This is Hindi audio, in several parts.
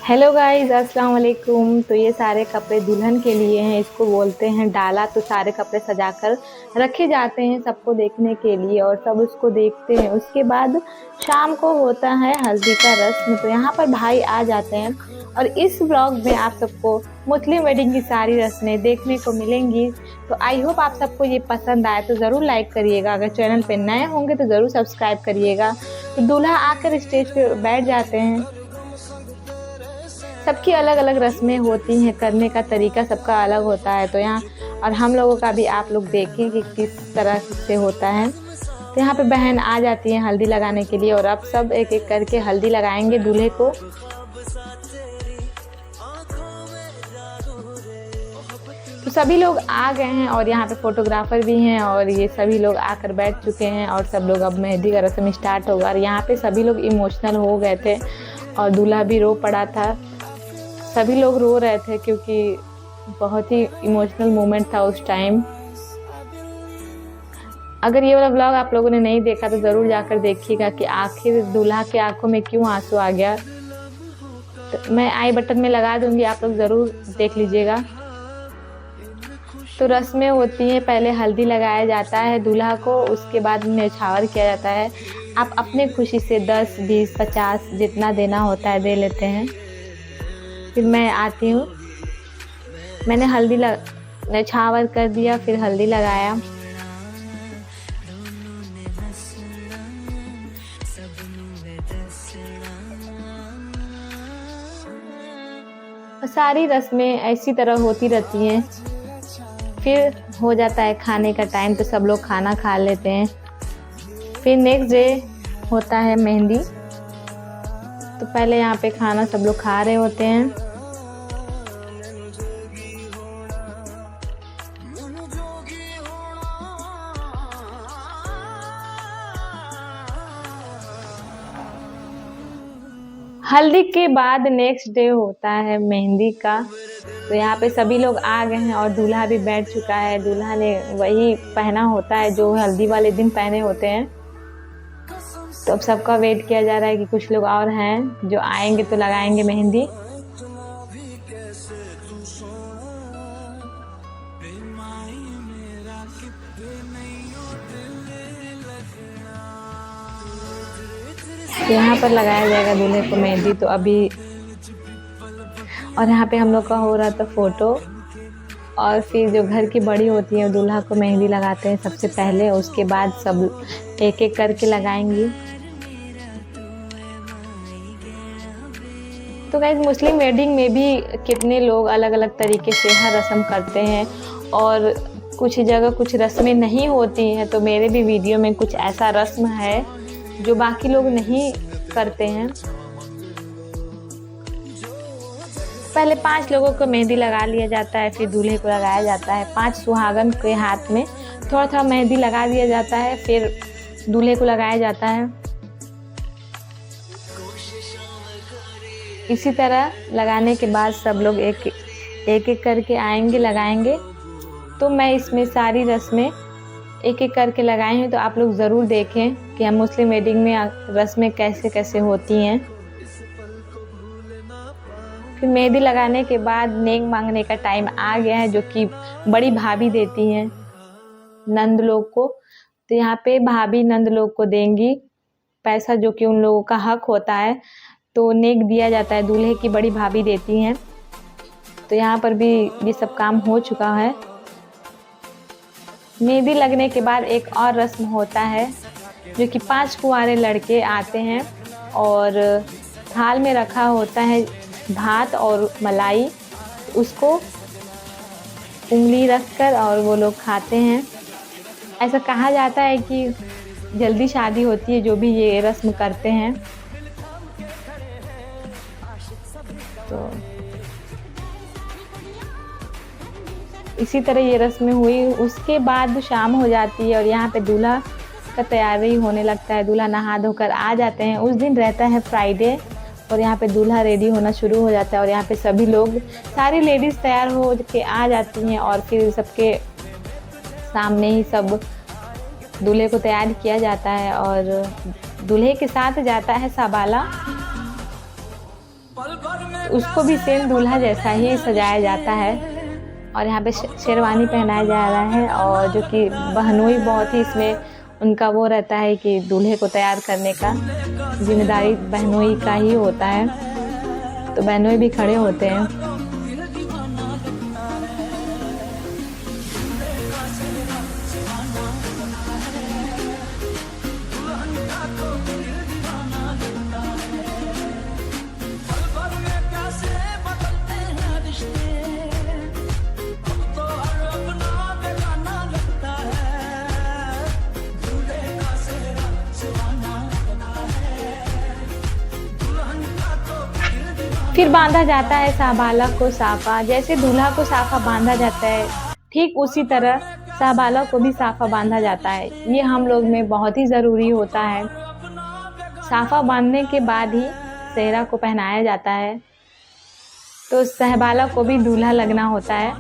हेलो गाइस, अस्सलाम वालेकुम। तो ये सारे कपड़े दुल्हन के लिए हैं। इसको बोलते हैं डाला। तो सारे कपड़े सजाकर रखे जाते हैं सबको देखने के लिए और सब उसको देखते हैं। उसके बाद शाम को होता है हल्दी का रस्म। तो यहाँ पर भाई आ जाते हैं और इस व्लॉग में आप सबको मुस्लिम वेडिंग की सारी रस्में देखने को मिलेंगी। तो आई होप आप सबको ये पसंद आए तो ज़रूर लाइक करिएगा। अगर चैनल पे नए होंगे तो ज़रूर सब्सक्राइब करिएगा। तो दूल्हा आकर स्टेज पे बैठ जाते हैं। सबकी अलग अलग रस्में होती हैं, करने का तरीका सबका अलग होता है। तो यहाँ और हम लोगों का भी आप लोग देखें कि किस तरह से होता है। तो यहाँ पे बहन आ जाती है हल्दी लगाने के लिए और अब सब एक एक करके हल्दी लगाएंगे दूल्हे को। तो सभी लोग आ गए हैं और यहाँ पे फोटोग्राफर भी हैं और ये सभी लोग आकर बैठ चुके हैं और सब लोग अब मेहंदी का रस्म स्टार्ट होगा। और यहाँ पे सभी लोग इमोशनल हो गए थे और दूल्हा भी रो पड़ा था। सभी लोग रो रहे थे क्योंकि बहुत ही इमोशनल मोमेंट था उस टाइम। अगर ये वाला व्लॉग आप लोगों ने नहीं देखा तो ज़रूर जाकर देखिएगा कि आखिर दूल्हा के आंखों में क्यों आंसू आ गया। तो मैं आई बटन में लगा दूंगी, आप लोग ज़रूर देख लीजिएगा। तो रस्में होती हैं, पहले हल्दी लगाया जाता है दूल्हा को, उसके बाद न्यौछावर किया जाता है। आप अपने खुशी से 10, 20, 50 जितना देना होता है दे लेते हैं। फिर मैं आती हूँ, मैंने न्यौछावर कर दिया, फिर हल्दी लगाया। सारी रस्में ऐसी तरह होती रहती हैं। फिर हो जाता है खाने का टाइम, तो सब लोग खाना खा लेते हैं। फिर नेक्स्ट डे होता है मेहंदी। तो पहले यहाँ पे खाना सब लोग खा रहे होते हैं। हल्दी के बाद नेक्स्ट डे होता है मेहंदी का। तो यहाँ पे सभी लोग आ गए हैं और दूल्हा भी बैठ चुका है। दूल्हा ने वही पहना होता है जो हल्दी वाले दिन पहने होते हैं। तो अब सबका वेट किया जा रहा है कि कुछ लोग और हैं जो आएंगे तो लगाएंगे मेहंदी। तो यहाँ पर लगाया जाएगा दूल्हे को मेहंदी। तो अभी और यहाँ पे हम लोग का हो रहा था फोटो। और फिर जो घर की बड़ी होती है दूल्हा को मेहंदी लगाते हैं सबसे पहले, उसके बाद सब एक एक करके लगाएंगी। तो गाइस, मुस्लिम वेडिंग में भी कितने लोग अलग अलग तरीके से हर रस्म करते हैं और कुछ जगह कुछ रस्में नहीं होती हैं। तो मेरे भी वीडियो में कुछ ऐसा रस्म है जो बाकी लोग नहीं करते हैं। पहले 5 लोगों को मेहंदी लगा लिया जाता है, फिर दूल्हे को लगाया जाता है। 5 सुहागन के हाथ में थोड़ा थोड़ा मेहंदी लगा दिया जाता है, फिर दूल्हे को लगाया जाता है। इसी तरह लगाने के बाद सब लोग एक एक करके आएंगे, लगाएंगे। तो मैं इसमें सारी रस्में एक एक करके लगाई हूँ। तो आप लोग ज़रूर देखें कि हम मुस्लिम वेडिंग में रस्में कैसे कैसे होती हैं। फिर मेहंदी लगाने के बाद नेक मांगने का टाइम आ गया है, जो कि बड़ी भाभी देती हैं नंद लोग को। तो यहाँ पे भाभी नंद लोग को देंगी पैसा, जो कि उन लोगों का हक होता है। तो नेक दिया जाता है, दूल्हे की बड़ी भाभी देती हैं। तो यहाँ पर भी ये सब काम हो चुका है। मेहंदी लगने के बाद एक और रस्म होता है, जो कि 5 कुंवारे लड़के आते हैं और थाल में रखा होता है भात और मलाई। उसको उंगली रखकर और वो लोग खाते हैं। ऐसा कहा जाता है कि जल्दी शादी होती है जो भी ये रस्म करते हैं। तो इसी तरह ये रस्में हुई। उसके बाद शाम हो जाती है और यहाँ पे दूल्हा का तैयारी होने लगता है। दूल्हा नहा धोकर आ जाते हैं। उस दिन रहता है फ्राइडे और यहाँ पे दूल्हा रेडी होना शुरू हो जाता है और यहाँ पे सभी लोग, सारी लेडीज़ तैयार हो के आ जाती हैं और फिर सबके सामने ही सब दूल्हे को तैयार किया जाता है और दूल्हे के साथ जाता है साबाला। उसको भी सेम दूल्हा जैसा ही सजाया जाता है। और यहाँ पे शेरवानी पहनाया जा रहा है, और जो कि बहनोई बहुत ही इसमें उनका वो रहता है कि दूल्हे को तैयार करने का जिम्मेदारी बहनोई का ही होता है। तो बहनोई भी खड़े होते हैं। फिर बांधा जाता है शाहबालक को साफा। जैसे दूल्हा को साफा बांधा जाता है, ठीक उसी तरह शाहबालक को भी साफा बांधा जाता है। ये हम लोग में बहुत ही ज़रूरी होता है। साफा बांधने के बाद ही सेहरा को पहनाया जाता है। तो शाहबालक को भी दूल्हा लगना होता है।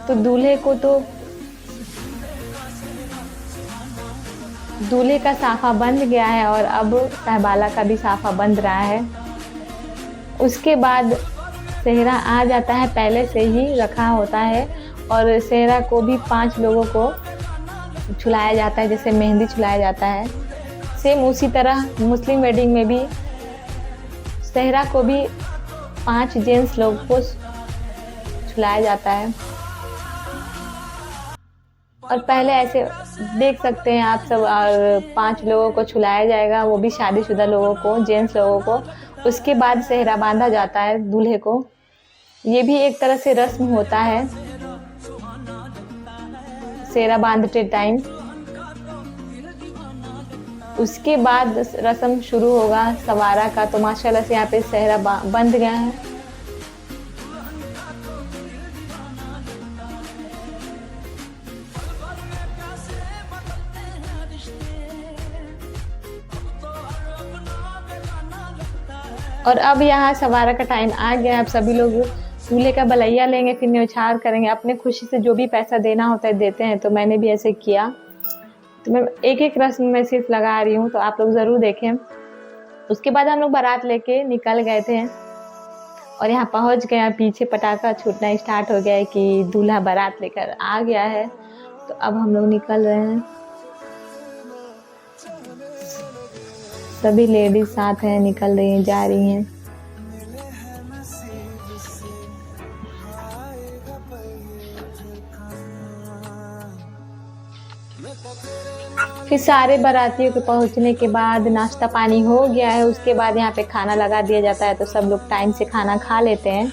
तो दूल्हे का साफा बंध गया है, और अब शाहबाला का भी साफा बंध रहा है। उसके बाद सेहरा आ जाता है, पहले से ही रखा होता है। और सेहरा को भी 5 लोगों को छुलाया जाता है, जैसे मेहंदी छुलाया जाता है। सेम उसी तरह मुस्लिम वेडिंग में भी सेहरा को भी 5 जेंट्स लोग को छुलाया जाता है। और पहले ऐसे देख सकते हैं आप सब, और 5 लोगों को छुलाया जाएगा, वो भी शादीशुदा लोगों को, जेंट्स लोगों को। उसके बाद सेहरा बांधा जाता है दूल्हे को। ये भी एक तरह से रस्म होता है सेहरा बांधते टाइम। उसके बाद रस्म शुरू होगा सवारा का। तो माशाल्लाह से यहाँ पे सेहरा बंध गया है। और अब यहाँ सवारा का टाइम आ गया। अब सभी लोग दूल्हे का बलैया लेंगे, फिर न्योछावर करेंगे। अपने खुशी से जो भी पैसा देना होता है देते हैं। तो मैंने भी ऐसे किया। तो मैं एक रस्म में सिर्फ लगा रही हूँ, तो आप लोग ज़रूर देखें। उसके बाद हम लोग बारात लेके निकल गए थे, और यहाँ पहुँच गए। पीछे पटाखा छूटना स्टार्ट हो गया है कि दूल्हा बारात लेकर आ गया है। तो अब हम लोग निकल रहे हैं। सभी लेडीज साथ हैं, निकल रही हैं, जा रही हैं। फिर सारे बारातियों के पहुंचने के बाद नाश्ता पानी हो गया है। उसके बाद यहाँ पे खाना लगा दिया जाता है। तो सब लोग टाइम से खाना खा लेते हैं।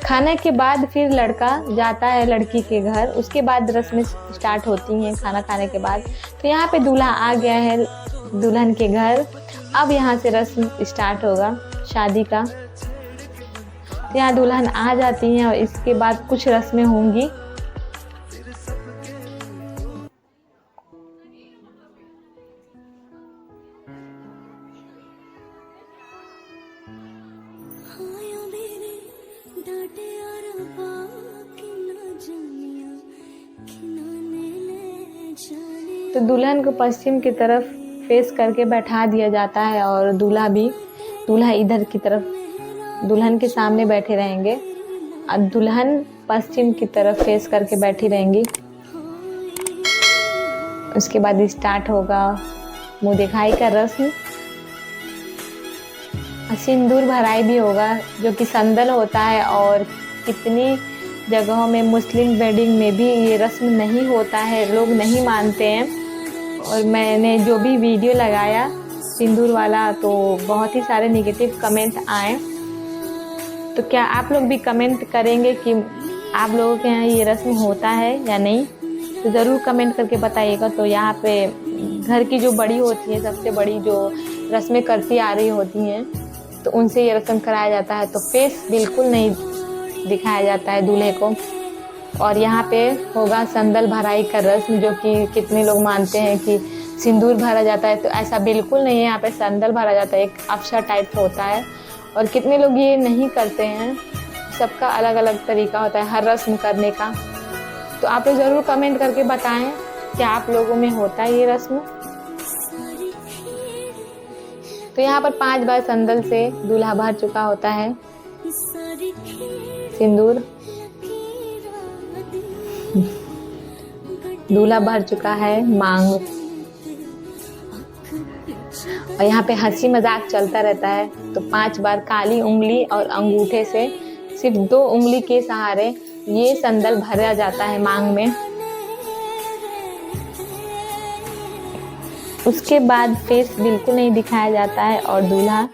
खाने के बाद फिर लड़का जाता है लड़की के घर। उसके बाद रस्में स्टार्ट होती हैं खाना खाने के बाद। तो यहाँ पे दूल्हा आ गया है दुल्हन के घर। अब यहाँ से रस्म स्टार्ट होगा शादी का। तो यहाँ दुल्हन आ जाती हैं, और इसके बाद कुछ रस्में होंगी। तो दुल्हन को पश्चिम की तरफ फेस करके बैठा दिया जाता है, और दूल्हा इधर की तरफ दुल्हन के सामने बैठे रहेंगे, और दुल्हन पश्चिम की तरफ फेस करके बैठी रहेंगी। उसके बाद स्टार्ट होगा मुँह दिखाई का रस्म। सिंदूर भराई भी होगा, जो कि संदल होता है। और कितनी जगहों में मुस्लिम वेडिंग में भी ये रस्म नहीं होता है, लोग नहीं मानते हैं। और मैंने जो भी वीडियो लगाया सिंदूर वाला, तो बहुत ही सारे नेगेटिव कमेंट आए। तो क्या आप लोग भी कमेंट करेंगे कि आप लोगों के यहाँ ये रस्म होता है या नहीं? तो ज़रूर कमेंट करके बताइएगा। तो यहाँ पे घर की जो बड़ी होती है, सबसे बड़ी जो रस्में करती आ रही होती हैं, तो उनसे ये रस्म कराया जाता है। तो फेस बिल्कुल नहीं दिखाया जाता है दूल्हे को। और यहाँ पे होगा संदल भराई का रस्म, जो कि कितने लोग मानते हैं कि सिंदूर भरा जाता है। तो ऐसा बिल्कुल नहीं है। यहाँ पे संदल भरा जाता है, एक अफसर टाइप होता है। और कितने लोग ये नहीं करते हैं। सबका अलग अलग तरीका होता है हर रस्म करने का। तो आप लोग ज़रूर कमेंट करके बताएं कि आप लोगों में होता है ये रस्म। तो यहाँ पर 5 बार संदल से दूल्हा भर चुका होता है सिंदूर। दूल्हा भर चुका है मांग। और यहाँ पे हंसी मजाक चलता रहता है। तो 5 बार काली उंगली और अंगूठे से सिर्फ 2 उंगली के सहारे ये संदल भरा जाता है मांग में। उसके बाद फेस बिल्कुल नहीं दिखाया जाता है और दूल्हा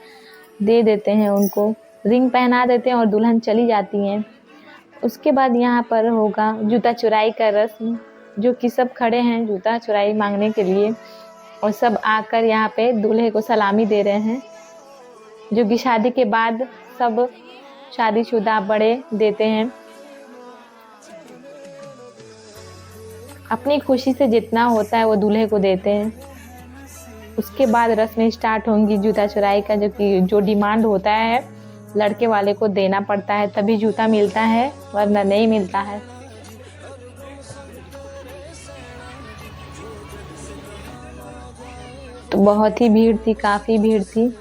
दे देते हैं, उनको रिंग पहना देते हैं और दुल्हन चली जाती हैं। उसके बाद यहाँ पर होगा जूता चुराई का रस्म, जो कि सब खड़े हैं जूता चुराई मांगने के लिए और सब आकर यहाँ पे दूल्हे को सलामी दे रहे हैं, जो कि शादी के बाद सब शादीशुदा बड़े देते हैं। अपनी खुशी से जितना होता है वो दूल्हे को देते हैं। उसके बाद रस्में स्टार्ट होंगी जूता चुराई का, जो डिमांड होता है लड़के वाले को देना पड़ता है, तभी जूता मिलता है वरना नहीं मिलता है। तो बहुत ही भीड़ थी, काफ़ी भीड़ थी।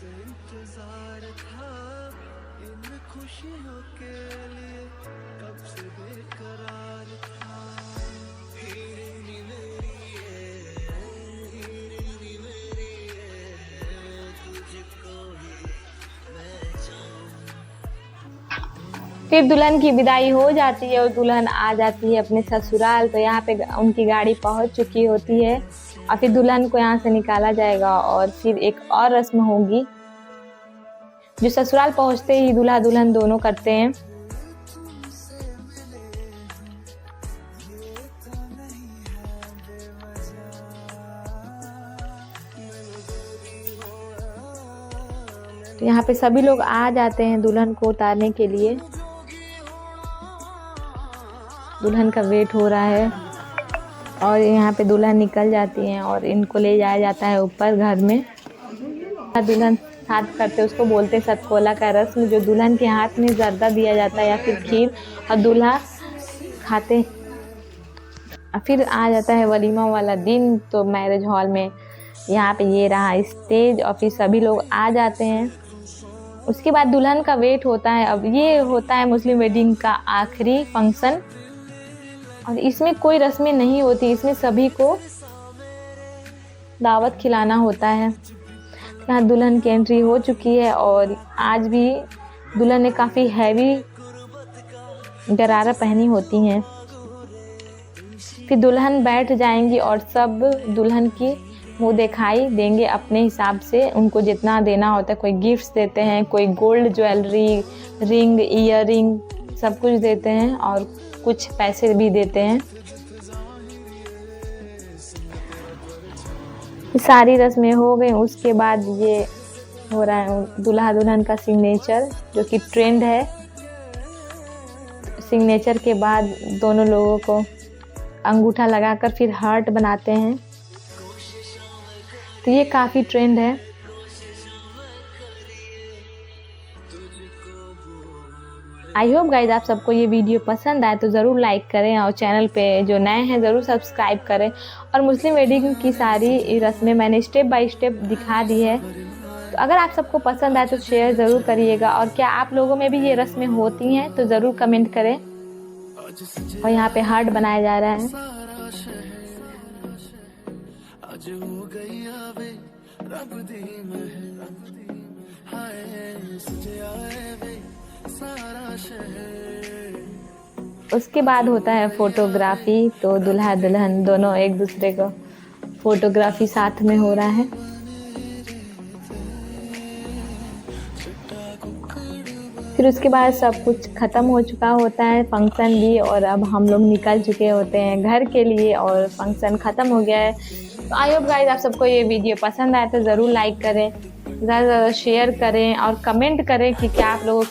इंतजार था इन खुशियों के लिए, कब से बेकरार था। हीरे मेरी तुझको ही मैं चाहूं। फिर दुल्हन की विदाई हो जाती है और दुल्हन आ जाती है अपने ससुराल। तो यहाँ पे उनकी गाड़ी पहुँच चुकी होती है और फिर दुल्हन को यहाँ से निकाला जाएगा और फिर एक और रस्म होगी जो ससुराल पहुँचते ही दूल्हा दुल्हन दोनों करते हैं। तो यहाँ पे सभी लोग आ जाते हैं दुल्हन को उतारने के लिए। दुल्हन का वेट हो रहा है और यहाँ पे दुल्हन निकल जाती हैं और इनको ले जाया जाता है ऊपर घर में। दुल्हन साथ करते उसको बोलते सतकोला का रस्म, जो दुल्हन के हाथ में जर्दा दिया जाता है या फिर खीर और दूल्हा खाते। फिर आ जाता है वलीमा वाला दिन। तो मैरिज हॉल में यहाँ पे ये रहा स्टेज और फिर सभी लोग आ जाते हैं। उसके बाद दुल्हन का वेट होता है। अब ये होता है मुस्लिम वेडिंग का आखिरी फंक्शन और इसमें कोई रस्में नहीं होती। इसमें सभी को दावत खिलाना होता है। यहाँ दुल्हन की एंट्री हो चुकी है और आज भी दुल्हन ने काफ़ी हैवी गरारा पहनी होती हैं। फिर दुल्हन बैठ जाएंगी और सब दुल्हन की मुँह दिखाई देंगे अपने हिसाब से। उनको जितना देना होता है, कोई गिफ्ट्स देते हैं, कोई gold jewellery, ring, ear ring सब कुछ देते हैं और कुछ पैसे भी देते हैं। सारी रस्में हो गई। उसके बाद ये हो रहा है दूल्हा दुल्हन का सिग्नेचर, जो कि ट्रेंड है। सिग्नेचर के बाद दोनों लोगों को अंगूठा लगाकर फिर हार्ट बनाते हैं। तो ये काफ़ी ट्रेंड है। आई होप गाइज आप सबको ये वीडियो पसंद आए तो ज़रूर लाइक करें और चैनल पे जो नए हैं ज़रूर सब्सक्राइब करें। और मुस्लिम वेडिंग की सारी रस्में मैंने स्टेप बाय स्टेप दिखा दी है। तो अगर आप सबको पसंद आए तो शेयर ज़रूर करिएगा। और क्या आप लोगों में भी ये रस्में होती हैं तो ज़रूर कमेंट करें। और यहाँ पे हार्ट बनाया जा रहा है। उसके बाद होता है फोटोग्राफी। तो दूल्हा दुल्हन दोनों एक दूसरे को फोटोग्राफी साथ में हो रहा है। फिर उसके बाद सब कुछ ख़त्म हो चुका होता है, फंक्शन भी, और अब हम लोग निकल चुके होते हैं घर के लिए और फंक्शन ख़त्म हो गया है। तो आई होप गाइस आप सबको ये वीडियो पसंद आए तो ज़रूर लाइक करें, ज़्यादा से ज़्यादा शेयर करें और कमेंट करें कि क्या आप लोगों